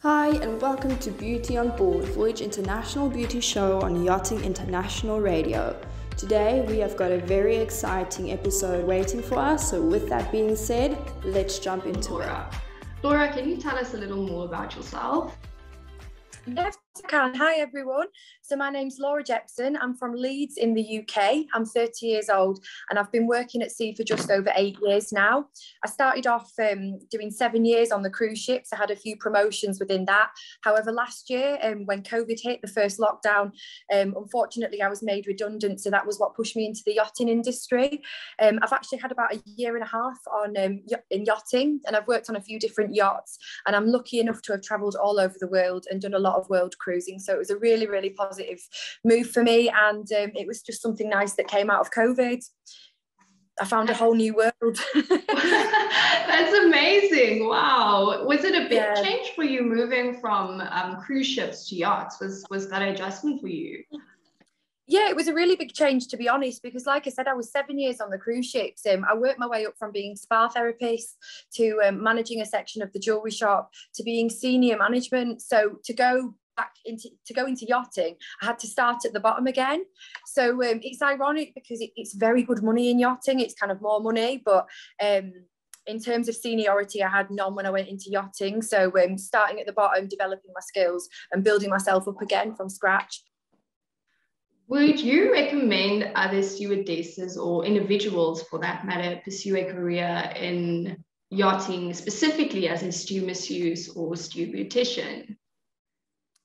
Hi and welcome to Beauty on Board, Voyage International Beauty Show on Yachting International Radio. Today we have got a very exciting episode waiting for us, so with that being said, let's jump into it. Laura, can you tell us a little more about yourself? Yes, I can. Hi, everyone. So my name's Laura Jepson. I'm from Leeds in the UK. I'm 30 years old and I've been working at sea for just over 8 years now. I started off doing 7 years on the cruise ships. I had a few promotions within that. However, last year, when COVID hit, the first lockdown, unfortunately, I was made redundant. So that was what pushed me into the yachting industry. I've actually had about a year and a half on in yachting, and I've worked on a few different yachts. And I'm lucky enough to have travelled all over the world and done a lot of world cruising. So it was a really, really positive move for me. And it was just something nice that came out of COVID. I found a whole new world. That's amazing. Wow. Was it a big change for you moving from cruise ships to yachts? Was that an adjustment for you? Yeah, it was a really big change, to be honest, because like I said, I was 7 years on the cruise ships. I worked my way up from being spa therapist to managing a section of the jewellery shop to being senior management. So to go into yachting, I had to start at the bottom again. So it's ironic because it's very good money in yachting. It's kind of more money, but in terms of seniority, I had none when I went into yachting. So starting at the bottom, developing my skills and building myself up again from scratch. Would you recommend other stewardesses or individuals, for that matter, pursue a career in yachting, specifically as a stew masseuse or stew beautician?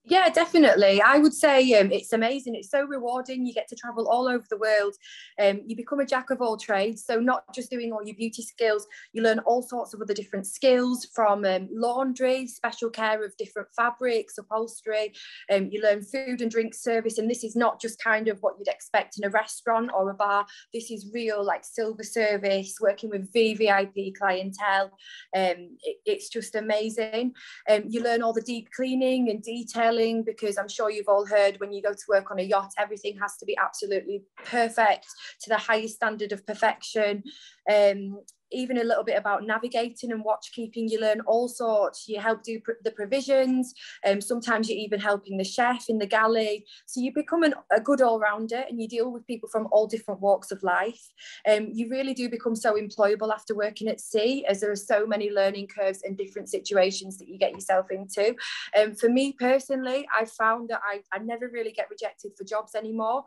Yeah, definitely. I would say it's amazing. It's so rewarding. You get to travel all over the world. You become a jack of all trades. So not just doing all your beauty skills, you learn all sorts of other different skills from laundry, special care of different fabrics, upholstery. You learn food and drink service. And this is not just kind of what you'd expect in a restaurant or a bar. This is real, like silver service, working with VVIP clientele. It's just amazing. You learn all the deep cleaning and detailing, because I'm sure you've all heard when you go to work on a yacht, everything has to be absolutely perfect to the highest standard of perfection. Even a little bit about navigating and watch keeping. You learn all sorts. You help do the provisions. Sometimes you're even helping the chef in the galley. So you become a good all-rounder, and you deal with people from all different walks of life. You really do become so employable after working at sea, as there are so many learning curves and different situations that you get yourself into. For me personally, I found that I never really get rejected for jobs anymore.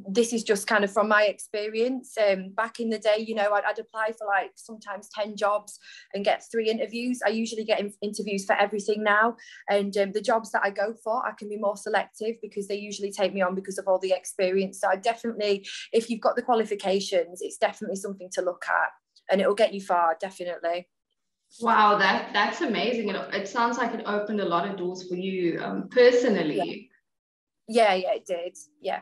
This is just kind of from my experience. Back in the day, you know, I'd apply for like sometimes 10 jobs and get 3 interviews. I usually get interviews for everything now, and the jobs that I go for, I can be more selective because they usually take me on because of all the experience. So I definitely, if you've got the qualifications, it's definitely something to look at, and it will get you far, definitely. Wow, that's amazing. It sounds like it opened a lot of doors for you personally. Yeah, it did. Yeah.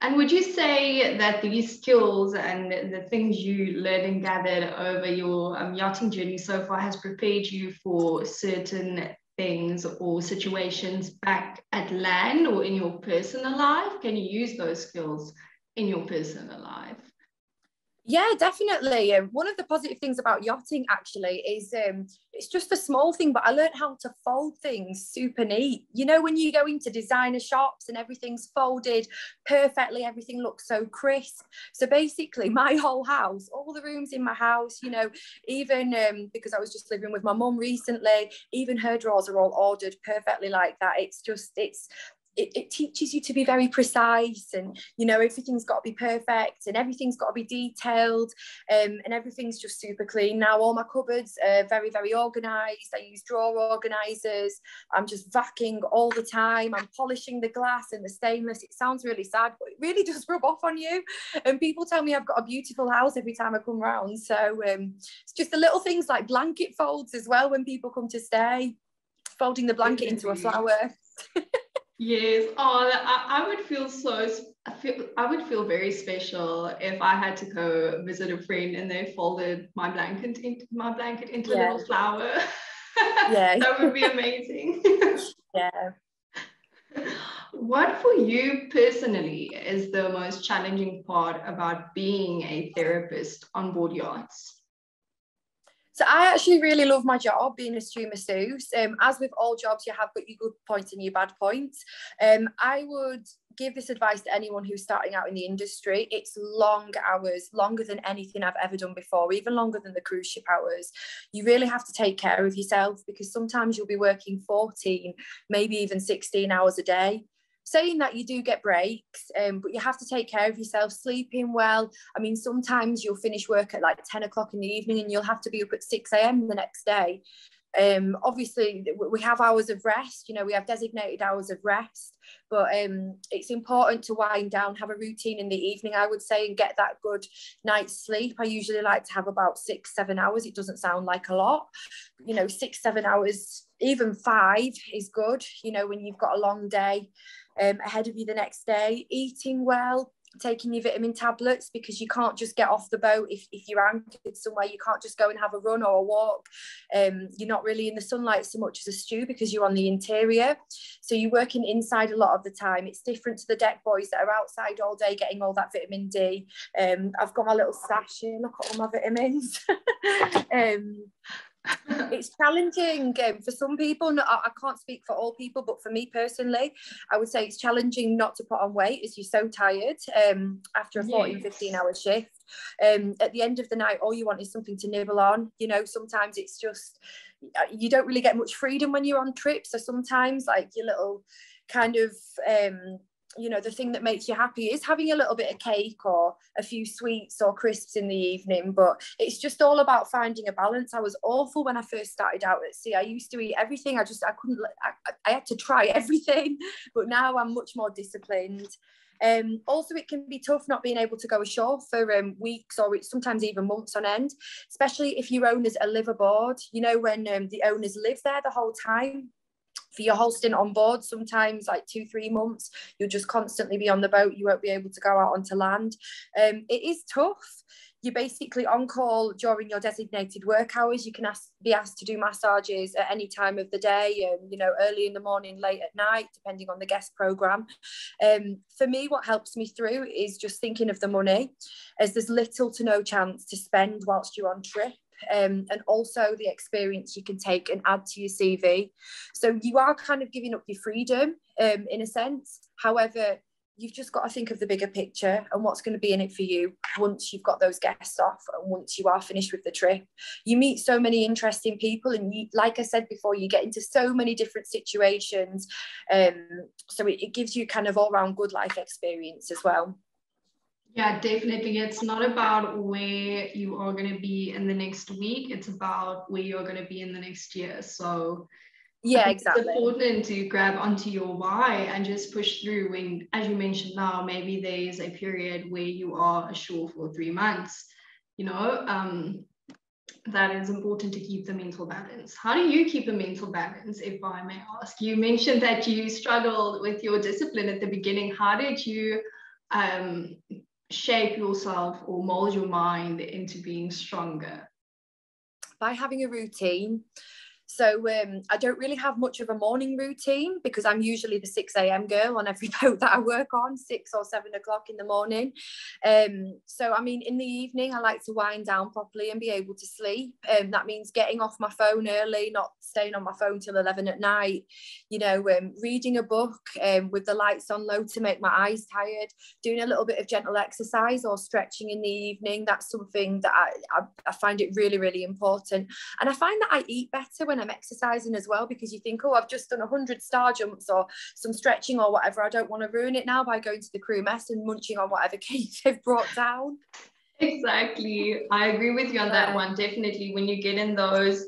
And would you say that these skills and the things you learned and gathered over your yachting journey so far has prepared you for certain things or situations back at land or in your personal life? Can you use those skills in your personal life? Yeah, definitely. One of the positive things about yachting actually is it's just a small thing, but I learned how to fold things super neat. You know, when you go into designer shops and everything's folded perfectly, everything looks so crisp. So basically my whole house, all the rooms in my house, you know, even because I was just living with my mum recently, even her drawers are all ordered perfectly like that. It teaches you to be very precise, and you know, everything's got to be perfect and everything's got to be detailed, and everything's just super clean now. All my cupboards are very, very organized. I use drawer organizers. I'm just vacuuming all the time. I'm polishing the glass and the stainless. It sounds really sad, but it really does rub off on you, and people tell me I've got a beautiful house every time I come round. So it's just the little things like blanket folds as well. When people come to stay, folding the blanket into a flower. Yes. Oh, I would feel I would feel very special if I had to go visit a friend and they folded my blanket into a little flower. Yeah. That would be amazing. Yeah. What for you personally is the most challenging part about being a therapist on board yachts? So I actually really love my job being a stew masseuse. As with all jobs, you have got your good points and your bad points. I would give this advice to anyone who's starting out in the industry. It's long hours, longer than anything I've ever done before, even longer than the cruise ship hours. You really have to take care of yourself, because sometimes you'll be working 14, maybe even 16 hours a day. Saying that, you do get breaks, but you have to take care of yourself, sleeping well. I mean, sometimes you'll finish work at like 10 o'clock in the evening and you'll have to be up at 6 a.m. the next day. Obviously we have hours of rest, you know, we have designated hours of rest, but it's important to wind down, have a routine in the evening, I would say, and get that good night's sleep. I usually like to have about 6-7 hours. It doesn't sound like a lot, you know, 6-7 hours, even 5 is good, you know, when you've got a long day ahead of you the next day. Eating well, taking your vitamin tablets, because you can't just get off the boat if you're anchored somewhere. You can't just go and have a run or a walk. You're not really in the sunlight so much as a stew, because you're on the interior, so you're working inside a lot of the time. It's different to the deck boys that are outside all day getting all that vitamin D. I've got my little stash here, look at all my vitamins. It's challenging for some people. No, I can't speak for all people, but for me personally, I would say it's challenging not to put on weight, as you're so tired after a 14-15 hour shift. At the end of the night, all you want is something to nibble on. You know, sometimes it's just, you don't really get much freedom when you're on trips. So sometimes, like, your little kind of you know, the thing that makes you happy is having a little bit of cake or a few sweets or crisps in the evening. But it's just all about finding a balance. I was awful when I first started out at sea. I used to eat everything. I couldn't, I had to try everything, but now I'm much more disciplined. Also, it can be tough not being able to go ashore for weeks or sometimes even months on end, especially if your owners are live aboard. You know, when the owners live there the whole time. For your whole stint on board, sometimes like 2-3 months, you'll just constantly be on the boat. You won't be able to go out onto land. It is tough. You're basically on call during your designated work hours. You can be asked to do massages at any time of the day, you know, early in the morning, late at night, depending on the guest program. For me, what helps me through is just thinking of the money, as there's little to no chance to spend whilst you're on trip. And also the experience you can take and add to your CV. So you are kind of giving up your freedom in a sense. However, you've just got to think of the bigger picture and what's going to be in it for you once you've got those guests off and once you are finished with the trip. You meet so many interesting people, and you, like I said before, you get into so many different situations. So it gives you kind of all-round good life experience as well. Yeah, definitely. It's not about where you are going to be in the next week. It's about where you're going to be in the next year. So yeah, exactly. It's important to grab onto your why and just push through when, as you mentioned now, maybe there's a period where you are ashore for 3 months, you know, that is important to keep the mental balance. How do you keep a mental balance, if I may ask? You mentioned that you struggled with your discipline at the beginning. How did you shape yourself or mold your mind into being stronger? By having a routine. So I don't really have much of a morning routine, because I'm usually the 6 a.m. girl on every boat that I work on, 6 or 7 o'clock in the morning. So, I mean, in the evening, I like to wind down properly and be able to sleep. That means getting off my phone early, not staying on my phone till 11 at night, you know, reading a book with the lights on low to make my eyes tired, doing a little bit of gentle exercise or stretching in the evening. That's something that I find it really, really important. And I find that I eat better when I'm exercising as well, because you think, oh, I've just done 100 star jumps or some stretching or whatever, I don't want to ruin it now by going to the crew mess and munching on whatever cake they've brought down. Exactly, I agree with you on that one. Definitely, when you get in those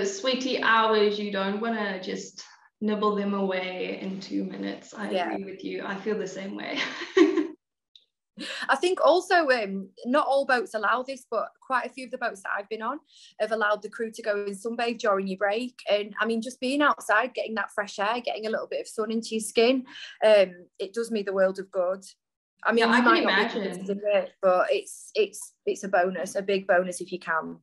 sweaty hours, you don't want to just nibble them away in 2 minutes. I agree with you. I feel the same way. I think also not all boats allow this, but quite a few of the boats that I've been on have allowed the crew to go and sunbathe during your break. And I mean, just being outside, getting that fresh air, getting a little bit of sun into your skin, it does me the world of good. I mean, you might not be able to do it, but it's a bonus, a big bonus if you can.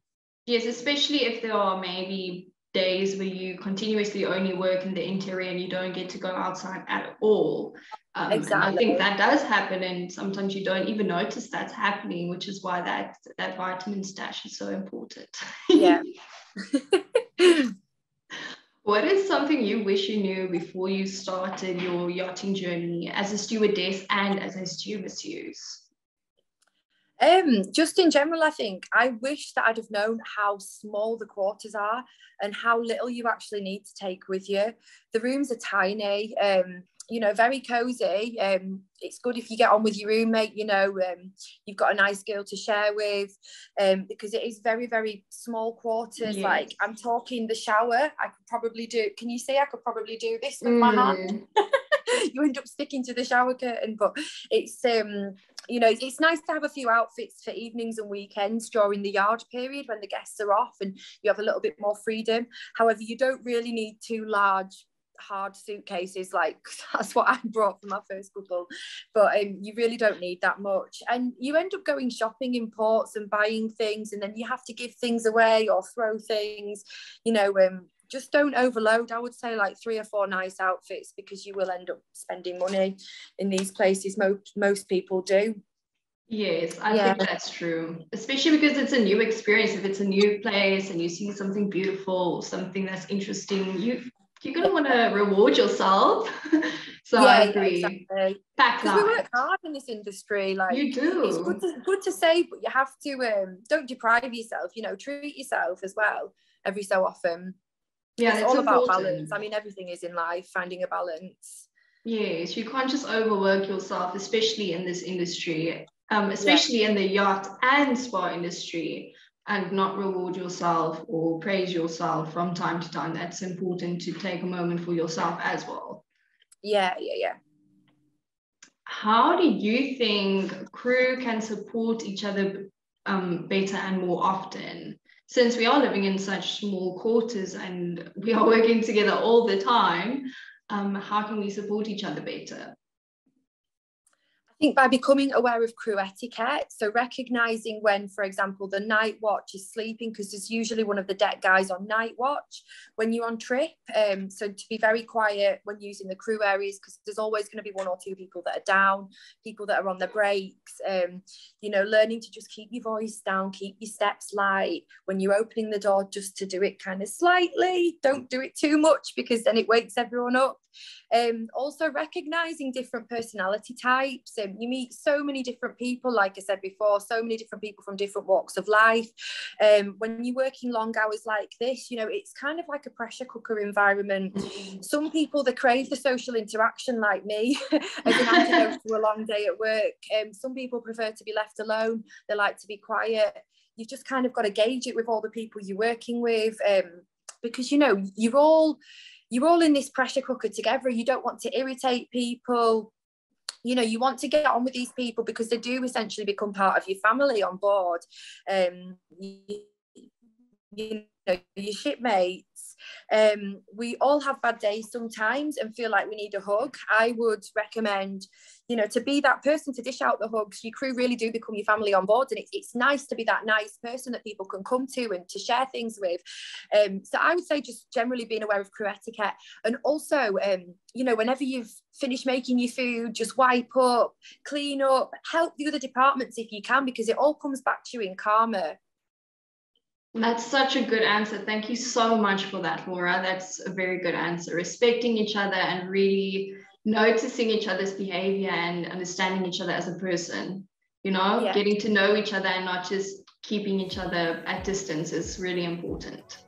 Yes, especially if there are maybe days where you continuously only work in the interior and you don't get to go outside at all. Exactly. And I think that does happen, and sometimes you don't even notice that's happening, which is why that vitamin stash is so important. Yeah. What is something you wish you knew before you started your yachting journey as a stewardess and as a stew masseuse? Just in general, I think I wish that I'd have known how small the quarters are and how little you actually need to take with you. The rooms are tiny, very cozy. It's good if you get on with your roommate, you've got a nice girl to share with, because it is very, very small quarters. Yes. Like, I'm talking the shower, I could probably do, can you see I could probably do this with my hand? You end up sticking to the shower curtain, but it's it's nice to have a few outfits for evenings and weekends during the yard period when the guests are off and you have a little bit more freedom. However, you don't really need two large hard suitcases, like that's what I brought for my first couple, but you really don't need that much, and you end up going shopping in ports and buying things, and then you have to give things away or throw things, just don't overload. I would say like 3 or 4 nice outfits, because you will end up spending money in these places. Most people do. Yes, I think that's true, especially because it's a new experience. If it's a new place and you see something beautiful, something that's interesting, you're going to want to reward yourself. So I agree. Exactly. Because we work hard in this industry. Like, you do. It's good to save, but you have to don't deprive yourself. Treat yourself as well every so often. Yeah, it's all about balance. I mean, everything is in life, finding a balance. Yes, you can't just overwork yourself, especially in this industry, especially in the yacht and spa industry, and not reward yourself or praise yourself from time to time. That's important, to take a moment for yourself as well. Yeah. How do you think crew can support each other better and more often? Since we are living in such small quarters and we are working together all the time, how can we support each other better? I think by becoming aware of crew etiquette, so recognising when, for example, the night watch is sleeping, because there's usually one of the deck guys on night watch when you're on trip. So to be very quiet when using the crew areas, because there's always going to be 1 or 2 people that are down, people that are on their breaks. Learning to just keep your voice down, keep your steps light. When you're opening the door, just to do it kind of slightly. Don't do it too much, because then it wakes everyone up. Also recognising different personality types. You meet so many different people, like I said before, so many different people from different walks of life. When you're working long hours like this, it's kind of like a pressure cooker environment. Some people, they crave the social interaction, like me, as an antidote to a long day at work. Some people prefer to be left alone. They like to be quiet. You've just kind of got to gauge it with all the people you're working with, because you're all in this pressure cooker together. You don't want to irritate people. You want to get on with these people because they do essentially become part of your family on board. Your shipmates. We all have bad days sometimes and feel like we need a hug. I would recommend, to be that person to dish out the hugs. Your crew really do become your family on board, and it's nice to be that nice person that people can come to and to share things with. So I would say just generally being aware of crew etiquette, and also, whenever you've finished making your food, just wipe up, clean up, help the other departments if you can, because it all comes back to you in karma. That's such a good answer. Thank you so much for that, Laura. That's a very good answer. Respecting each other and really noticing each other's behavior and understanding each other as a person, getting to know each other and not just keeping each other at distance is really important.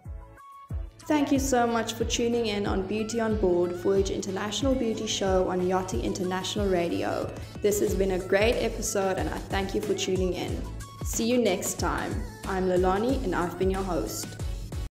Thank you so much for tuning in on Beauty on Board, Voyage International Beauty Show on Yachting International Radio. This has been a great episode and I thank you for tuning in. See you next time. I'm Lelanie and I've been your host.